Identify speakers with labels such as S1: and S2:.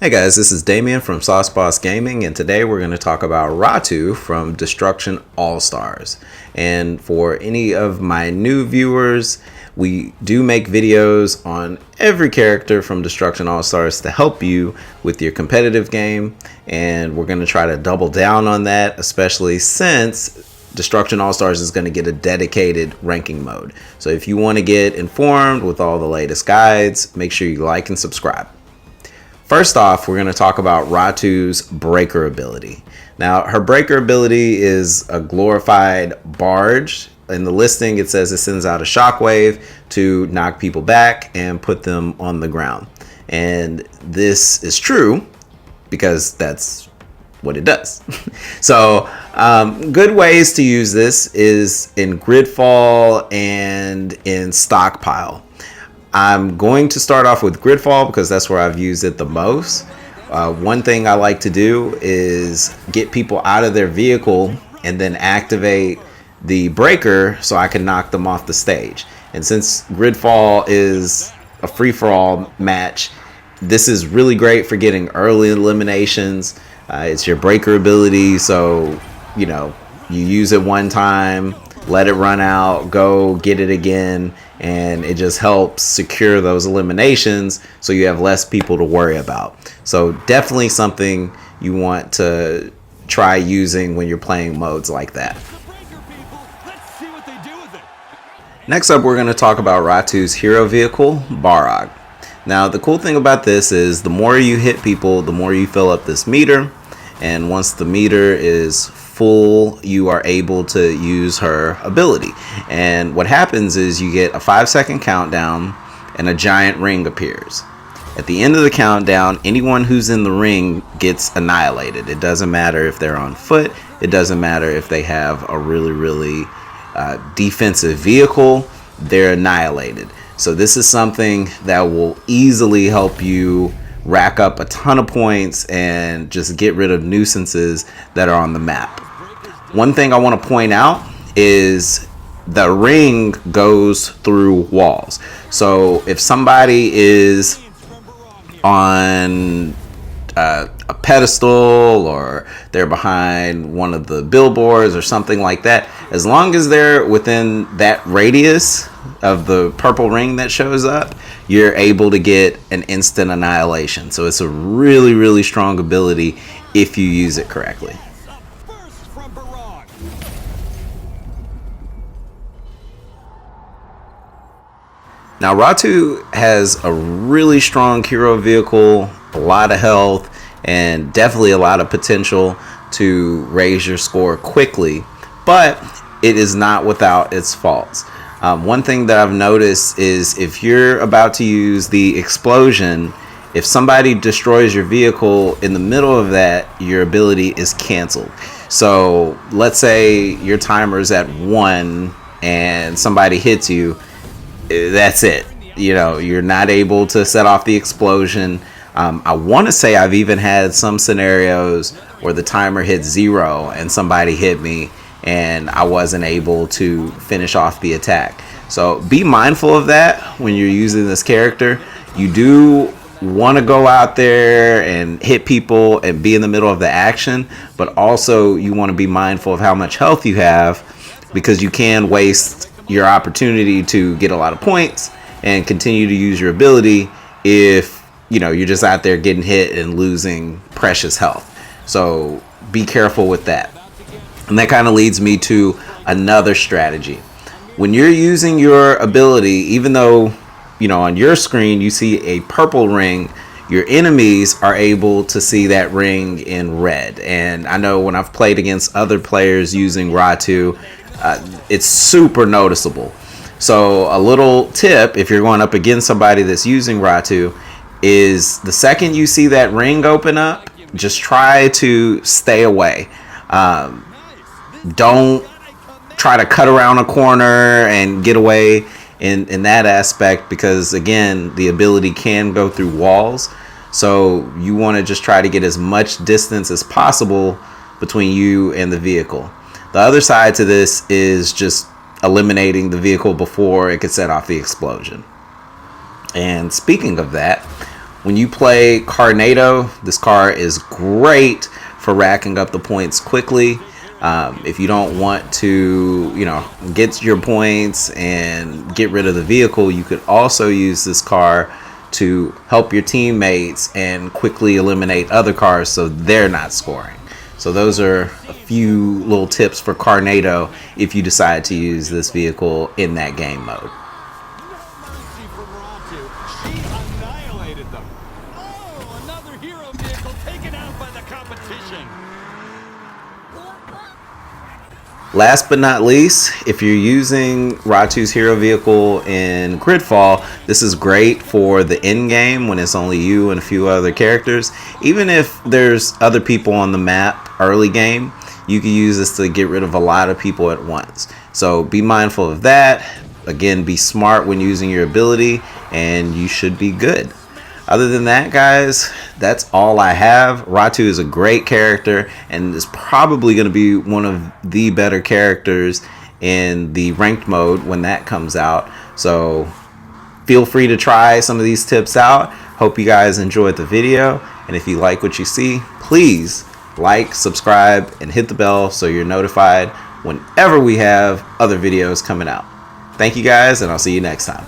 S1: Hey guys, this is Damien from Sauce Boss Gaming, and today we're going to talk about Ratu from Destruction All-Stars. And for any of my new viewers, we do make videos on every character from Destruction All-Stars to help you with your competitive game, and we're going to try to double down on that, especially since Destruction All-Stars is going to get a dedicated ranking mode. So if you want to get informed with all the latest guides, make sure you like and subscribe. First off, we're going to talk about Ratu's breaker ability. Now, her breaker ability is a glorified barge. In the listing, it says it sends out a shockwave to knock people back and put them on the ground. And this is true because that's what it does. So good ways to use this is in Gridfall and in Stockpile. I'm going to start off with Gridfall because that's where I've used it the most. One thing I like to do is get people out of their vehicle and then activate the breaker so I can knock them off the stage. And since Gridfall is a free-for-all match, this is really great for getting early eliminations. It's your breaker ability, so you use it one time, let it run out, go get it again, and it just helps secure those eliminations so you have less people to worry about. So definitely something you want to try using when you're playing modes like that. Next up, we're going to talk about Ratu's hero vehicle, Barog. Now, the cool thing about this is the more you hit people, the more you fill up this meter. And once the meter is full, you are able to use her ability. And what happens is you get a 5-second countdown and a giant ring appears. At the end of the countdown, anyone who's in the ring gets annihilated. It doesn't matter if they're on foot. It doesn't matter if they have a really defensive vehicle. They're annihilated. So this is something that will easily help you rack up a ton of points and just get rid of nuisances that are on the map. One thing I want to point out is the ring goes through walls. So if somebody is on a pedestal or they're behind one of the billboards or something like that, as long as they're within that radius of the purple ring that shows up, you're able to get an instant annihilation. So it's a really strong ability if you use it correctly. Now, Ratu has a really strong hero vehicle, a lot of health, and definitely a lot of potential to raise your score quickly, but it is not without its faults. One thing that I've noticed is if you're about to use the explosion, if somebody destroys your vehicle in the middle of that, your ability is canceled. So let's say your timer is at 1 and somebody hits you, that's it. You're not able to set off the explosion. I want to say I've even had some scenarios where the timer hit 0 and somebody hit me and I wasn't able to finish off the attack. So be mindful of that when you're using this character. You do want to go out there and hit people and be in the middle of the action, but also you want to be mindful of how much health you have, because you can waste your opportunity to get a lot of points and continue to use your ability if you're just out there getting hit and losing precious health. So be careful with that. And that kind of leads me to another strategy. When you're using your ability, even though on your screen you see a purple ring, your enemies are able to see that ring in red. And I know when I've played against other players using Ratu, it's super noticeable. So a little tip, if you're going up against somebody that's using Ratu, is the second you see that ring open up, just try to stay away. Don't try to cut around a corner and get away in that aspect, because again, the ability can go through walls. So you want to just try to get as much distance as possible between you and the vehicle. The other side to this is just eliminating the vehicle before it could set off the explosion. And speaking of that, When you play Carnado, this car is great for racking up the points quickly. If you don't want to, get your points and get rid of the vehicle, you could also use this car to help your teammates and quickly eliminate other cars so they're not scoring. So those are a few little tips for Carnado if you decide to use this vehicle in that game mode.
S2: Mercy from Ratu. She annihilated them. Oh, another hero vehicle taken out by the competition.
S1: Last but not least, if you're using Ratu's hero vehicle in Gridfall, this is great for the end game when it's only you and a few other characters. Even if there's other people on the map early game, you can use this to get rid of a lot of people at once. So be mindful of that. Again, be smart when using your ability, and you should be good. Other than that, guys, that's all I have. Ratu is a great character and is probably going to be one of the better characters in the ranked mode when that comes out. So feel free to try some of these tips out. Hope you guys enjoyed the video. And if you like what you see, please like, subscribe, and hit the bell so you're notified whenever we have other videos coming out. Thank you guys, and I'll see you next time.